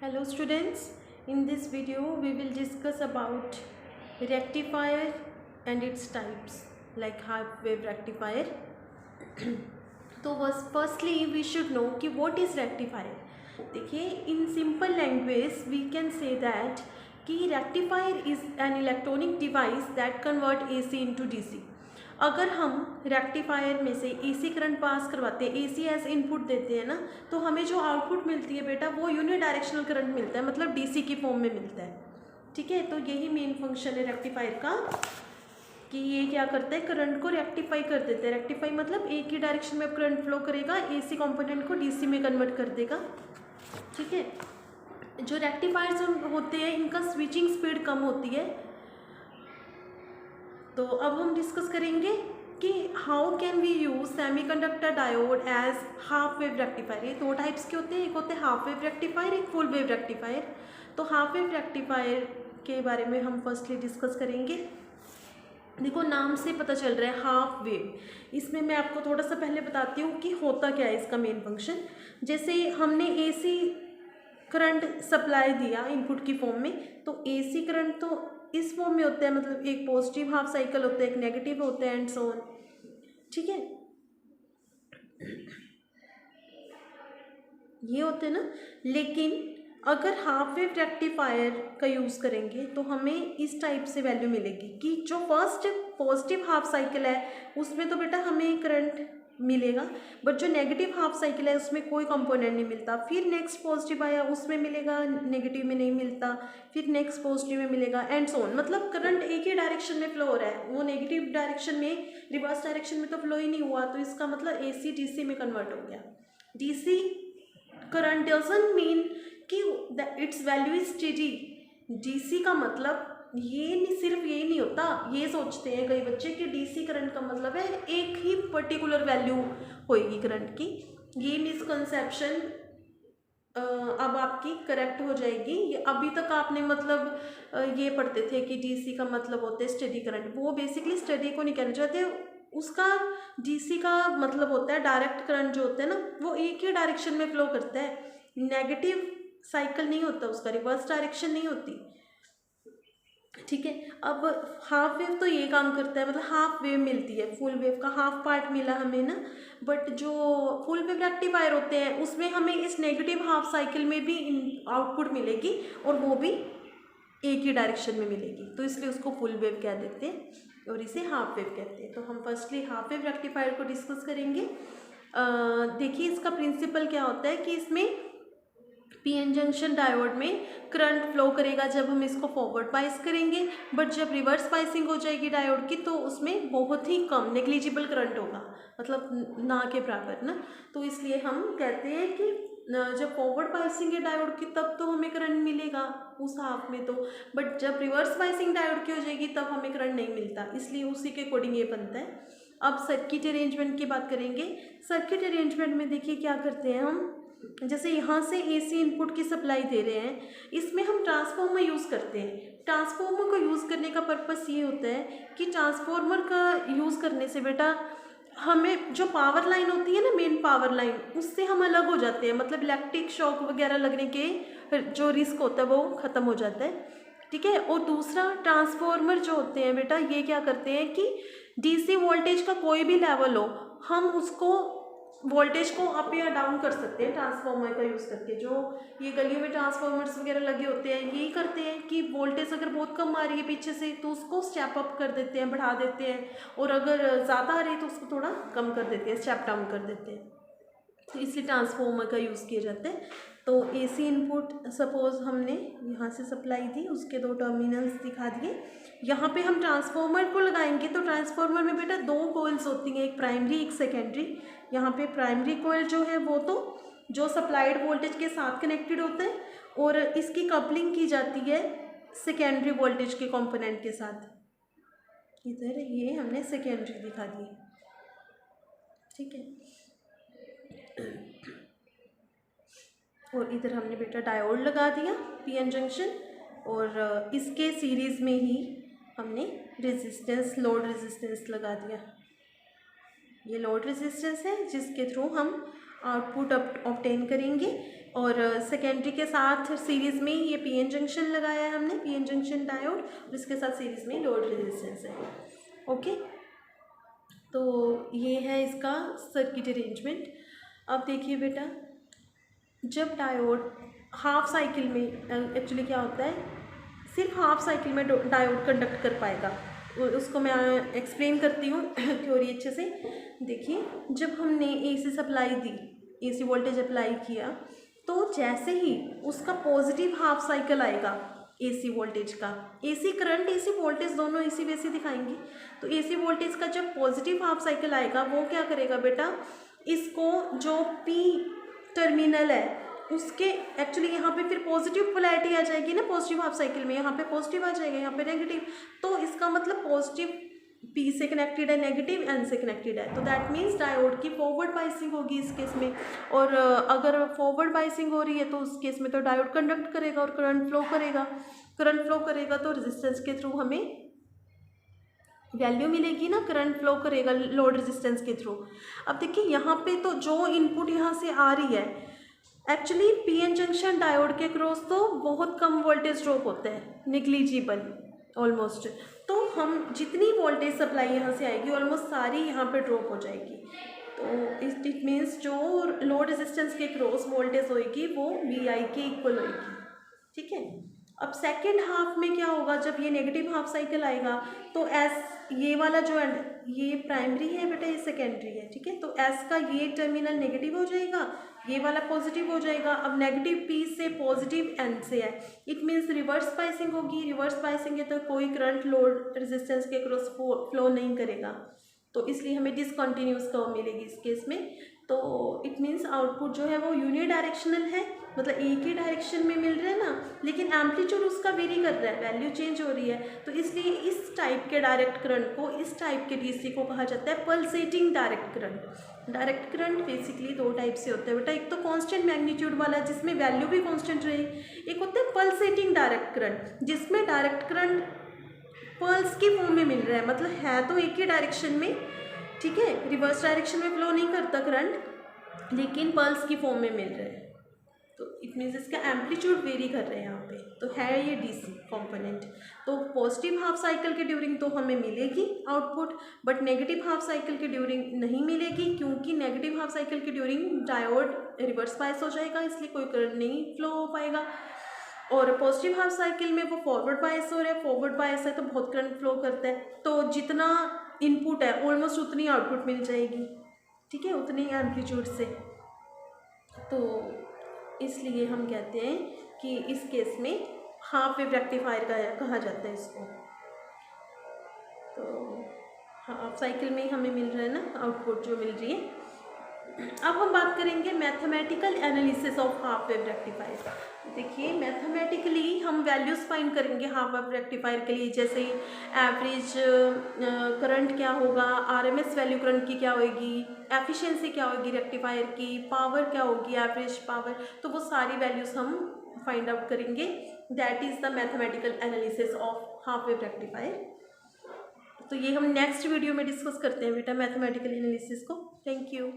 Hello students, in this video we will discuss about rectifier and its types like half wave rectifier. तो बस firstly we should know कि what is rectifier. देखिए, in simple language we can say that कि rectifier is an electronic device that convert AC into DC. अगर हम rectifier में से AC current pass करवाते हैं, एसी एज इनपुट देते हैं ना, तो हमें जो आउटपुट मिलती है बेटा वो यूनिडायरेक्शनल करंट मिलता है, मतलब डीसी की फॉर्म में मिलता है. ठीक है, तो यही मेन फंक्शन है रेक्टिफायर का कि ये क्या करता है, करंट को रेक्टिफाई कर देता है. रेक्टिफाई मतलब एक ही डायरेक्शन में करंट फ्लो करेगा, एसी कंपोनेंट को डीसी में कन्वर्ट कर देगा. ठीक है, जो रेक्टिफायर्स होते हैं इनका स्विचिंग स्पीड कम होती है. तो अब हम डिस्कस करेंगे कि how can we use semiconductor diode as half wave rectifier. ये दो टाइप्स के होते हैं, एक होते हैं हाफ वेव रेक्टिफायर, एक फुल वेव रेक्टिफायर. तो हाफ वेव रेक्टिफायर के बारे में हम फर्स्टली डिस्कस करेंगे. देखो, नाम से पता चल रहा है हाफ वेव. इसमें मैं आपको थोड़ा सा पहले बताती हूँ कि होता क्या है इसका मेन फंक्शन. जैसे हमने एसी करंट सप्लाई दिया इनपुट की फॉर्म में, तो एसी करंट तो इस फॉर्म में होता है, मतलब एक पॉजिटिव हाफ साइकिल होता है, एक नेगेटिव होता है, एंड सो ऑन. ठीक है, ये होते हैं ना. लेकिन अगर हाफ वेव रेक्टिफायर का यूज़ करेंगे तो हमें इस टाइप से वैल्यू मिलेगी कि जो फर्स्ट पॉजिटिव हाफ साइकिल है उसमें तो बेटा हमें करंट मिलेगा, बट जो नेगेटिव हाफ साइकिल है उसमें कोई कंपोनेंट नहीं मिलता. फिर नेक्स्ट पॉजिटिव आया, उसमें मिलेगा, नेगेटिव में नहीं मिलता. फिर नेक्स्ट पॉजिटिव में मिलेगा, एंड सो ऑन. मतलब करंट एक ही डायरेक्शन में फ्लो हो रहा है, वो नेगेटिव डायरेक्शन में, रिवर्स डायरेक्शन में तो फ्लो ही नहीं हुआ. तो इसका मतलब एसी डीसी में कन्वर्ट हो गया. डीसी करंट डजंट मीन कि it's value is steady. DC का मतलब ये नहीं, सिर्फ ये नहीं होता. ये सोचते हैं कई बच्चे कि डीसी करंट का मतलब है एक ही पर्टिकुलर वैल्यू होएगी करंट की. ये मिसकंसेप्शन अब आपकी करेक्ट हो जाएगी. ये अभी तक आपने मतलब ये पढ़ते थे कि डीसी का मतलब होता है स्टेडी करंट. वो बेसिकली स्टेडी को नहीं कहना चाहते. उसका डीसी का मतलब होता है डायरेक्ट करंट जो होता है ना, वो एक ही डायरेक्शन में फ्लो करता है. नेगेटिव साइकिल नहीं होता उसका, रिवर्स डायरेक्शन नहीं होती. ठीक है, अब हाफ वेव तो ये काम करता है, मतलब हाफ वेव मिलती है, फुल वेव का हाफ पार्ट मिला हमें ना. बट जो फुल वेव रेक्टिफायर होते हैं उसमें हमें इस नेगेटिव हाफ साइकिल में भी आउटपुट मिलेगी और वो भी एक ही डायरेक्शन में मिलेगी. तो इसलिए उसको फुल वेव कह देते हैं और इसे हाफ वेव कहते हैं. तो हम फर्स्टली हाफ वेव रेक्टिफायर को डिस्कस करेंगे. देखिए, इसका प्रिंसिपल क्या होता है कि इसमें पीएन जंक्शन डायोड में करंट फ्लो करेगा जब हम इसको फॉरवर्ड बाइस करेंगे, बट जब रिवर्स बाइसिंग हो जाएगी डायोड की तो उसमें बहुत ही कम नेग्लिजिबल करंट होगा, मतलब ना के बराबर ना. तो इसलिए हम कहते हैं कि जब फॉरवर्ड बाइसिंग है डायोड की तब तो हमें करंट मिलेगा उस हाफ में, तो बट जब रिवर्स बाइसिंग डायोड की हो जाएगी तब हमें करंट नहीं मिलता. इसलिए उसी के अकॉर्डिंग ये बनता है. अब सर्किट अरेंजमेंट की बात करेंगे. सर्किट अरेंजमेंट में देखिए क्या करते हैं हम. जैसे यहाँ से एसी इनपुट की सप्लाई दे रहे हैं, इसमें हम ट्रांसफार्मर यूज़ करते हैं. ट्रांसफार्मर को यूज़ करने का पर्पस ये होता है कि ट्रांसफार्मर का यूज़ करने से बेटा हमें जो पावर लाइन होती है ना, मेन पावर लाइन, उससे हम अलग हो जाते हैं. मतलब इलेक्ट्रिक शॉक वगैरह लगने के जो रिस्क होता है वो ख़त्म हो जाता है. ठीक है, और दूसरा ट्रांसफार्मर जो होते हैं बेटा ये क्या करते हैं कि डीसी वोल्टेज का कोई भी लेवल हो, हम उसको वोल्टेज को अप या डाउन कर सकते हैं ट्रांसफार्मर का यूज़ करके. जो ये गलियों में ट्रांसफार्मर्स वगैरह लगे होते हैं यही करते हैं कि वोल्टेज अगर बहुत कम आ रही है पीछे से तो उसको स्टेप अप कर देते हैं, बढ़ा देते हैं, और अगर ज़्यादा आ रही है तो उसको थोड़ा कम कर देते हैं, स्टेप डाउन कर देते हैं. तो इसलिए ट्रांसफार्मर का यूज़ किया जाता है. तो एसी इनपुट सपोज हमने यहाँ से सप्लाई दी, उसके दो टर्मिनल्स दिखा दिए. यहाँ पे हम ट्रांसफार्मर को लगाएंगे तो ट्रांसफार्मर में बेटा दो कॉइल्स होती हैं, एक प्राइमरी एक सेकेंडरी. यहाँ पे प्राइमरी कॉइल जो है वो तो जो सप्लाइड वोल्टेज के साथ कनेक्टेड होता है, और इसकी कपलिंग की जाती है सेकेंडरी वोल्टेज के कंपोनेंट के साथ. इधर ये हमने सेकेंडरी दिखा दी. ठीक है, और इधर हमने बेटा डायोड लगा दिया पीएन जंक्शन, और इसके सीरीज़ में ही हमने रेजिस्टेंस, लोड रेजिस्टेंस लगा दिया. ये लोड रेजिस्टेंस है जिसके थ्रू हम आउटपुट ऑब्टेन करेंगे. और सेकेंडरी के साथ सीरीज़ में ये पीएन जंक्शन लगाया है हमने, पीएन जंक्शन डायोड, और इसके साथ सीरीज़ में लोड रेजिस्टेंस है। ओके, तो ये है इसका सर्किट अरेंजमेंट। अब देखिए बेटा, जब डायोड हाफ साइकिल में, एक्चुअली क्या होता है, सिर्फ हाफ साइकिल में डायोड कंडक्ट कर पाएगा, उसको मैं एक्सप्लेन करती हूँ थ्योरी अच्छे से। देखिए, जब हमने एसी सप्लाई दी, एसी वोल्टेज अप्लाई किया, तो जैसे ही उसका पॉजिटिव हाफ साइकिल आएगा एसी वोल्टेज का, एसी करंट एसी वोल्टेज दोनों एसी वैसी दिखाएंगे, तो एसी वोल्टेज का जब पॉजिटिव हाफ साइकिल आएगा वो क्या करेगा बेटा, इसको जो पी टर्मिनल है उसके, एक्चुअली यहाँ पे फिर पॉजिटिव पोलैरिटी आ जाएगी ना पॉजिटिव हाफ साइकिल में, यहाँ पे पॉजिटिव आ जाएगा, यहाँ पे नेगेटिव, तो इसका मतलब पॉजिटिव पी से कनेक्टेड है, नेगेटिव एन से कनेक्टेड है, तो दैट मीन्स डायोड की फॉरवर्ड बाइसिंग होगी इस केस में। और अगर फॉरवर्ड बाइसिंग हो रही है तो उस केस में तो डायोड कंडक्ट करेगा और करंट फ्लो करेगा, करंट फ्लो करेगा तो रेजिस्टेंस के थ्रू हमें वैल्यू मिलेगी ना, करंट फ्लो करेगा लोड रेजिस्टेंस के थ्रू। अब देखिए यहाँ पे तो जो इनपुट यहाँ से आ रही है, एक्चुअली पीएन जंक्शन डायोड के क्रॉस तो बहुत कम वोल्टेज ड्रॉप होता है, निग्लिजिबल ऑलमोस्ट, तो हम जितनी वोल्टेज सप्लाई यहाँ से आएगी ऑलमोस्ट सारी यहाँ पे ड्रॉप हो जाएगी, तो इट मीन्स जो लोड रेजिस्टेंस के क्रॉस वोल्टेज होएगी वो VI के इक्वल होएगी। ठीक है, अब सेकेंड हाफ में क्या होगा, जब ये नेगेटिव हाफ साइकिल आएगा तो एस, ये वाला जो ये प्राइमरी है बेटा, ये सेकेंडरी है, ठीक है, तो एस का ये टर्मिनल नेगेटिव हो जाएगा, ये वाला पॉजिटिव हो जाएगा। अब नेगेटिव पी से पॉजिटिव एन से है, इट मीन्स रिवर्स बाइसिंग होगी, रिवर्स बाइसिंग है तो कोई करंट लोड रेजिस्टेंस के क्रॉस फ्लो नहीं करेगा, तो इसलिए हमें डिसकंटिन्यूस कर्व मिलेगी इस केस में। तो इट मीन्स आउटपुट जो है वो यूनिडायरेक्शनल है, मतलब एक ही डायरेक्शन में मिल रहा है ना, लेकिन एम्पलीट्यूड उसका वेरी कर रहा है, वैल्यू चेंज हो रही है, तो इसलिए इस टाइप के डायरेक्ट करंट को, इस टाइप के डीसी को कहा जाता है pulsating direct current. Direct current basically दो टाइप से होता है बेटा, एक तो कांस्टेंट मैग्नीट्यूड वाला जिसमें वैल्यू भी कांस्टेंट रहे, एक होता है पल्सेटिंग डायरेक्ट करंट जिसमें डायरेक्ट करंट पल्स की फॉर्म में मिल रहा है, मतलब है तो एक ही डायरेक्शन में, ठीक है, रिवर्स डायरेक्शन में फ्लो नहीं करता करंट, लेकिन पल्स की फॉर्म में मिल रहा है, तो इट मीन्स इसका एम्पलीट्यूड वेरी कर रहे हैं यहाँ पे, तो है ये डीसी कंपोनेंट। तो पॉजिटिव हाफ साइकिल के ड्यूरिंग तो हमें मिलेगी output, but negative half cycle के ड्यूरिंग नहीं मिलेगी, क्योंकि नेगेटिव हाफ साइकिल के ड्यूरिंग डायोड रिवर्स बायस हो जाएगा, इसलिए कोई करंट नहीं फ्लो हो पाएगा, और पॉजिटिव हाफ साइकिल में वो फॉरवर्ड बायस हो रहा है, फॉरवर्ड बायस है तो बहुत करंट फ्लो करता है, तो जितना इनपुट है ऑलमोस्ट उतनी आउटपुट मिल जाएगी, ठीक है, उतनी एम्पलीट्यूड से। तो इसलिए हम कहते हैं कि इस केस में हाफ वेव रेक्टिफायर कहा जाता है इसको। तो हाफ साइकिल में हमें मिल रहा है ना आउटपुट जो मिल रही है। अब हम बात करेंगे mathematical analysis of half wave rectifier. देखिए, मैथमेटिकली हम वैल्यूज़ फाइंड करेंगे हाफ वेव रेक्टिफायर के लिए, जैसे एवरेज करंट क्या होगा, आरएमएस वैल्यू करंट की क्या होगी, एफिशिएंसी क्या होगी रेक्टिफायर की, पावर क्या होगी, एवरेज पावर, तो वो सारी वैल्यूज़ हम फाइंड आउट करेंगे। That is the mathematical analysis of half wave rectifier. तो ये हम नेक्स्ट वीडियो में डिस्कस करते हैं बेटा मैथमेटिकल एनालिसिस को। Thank you.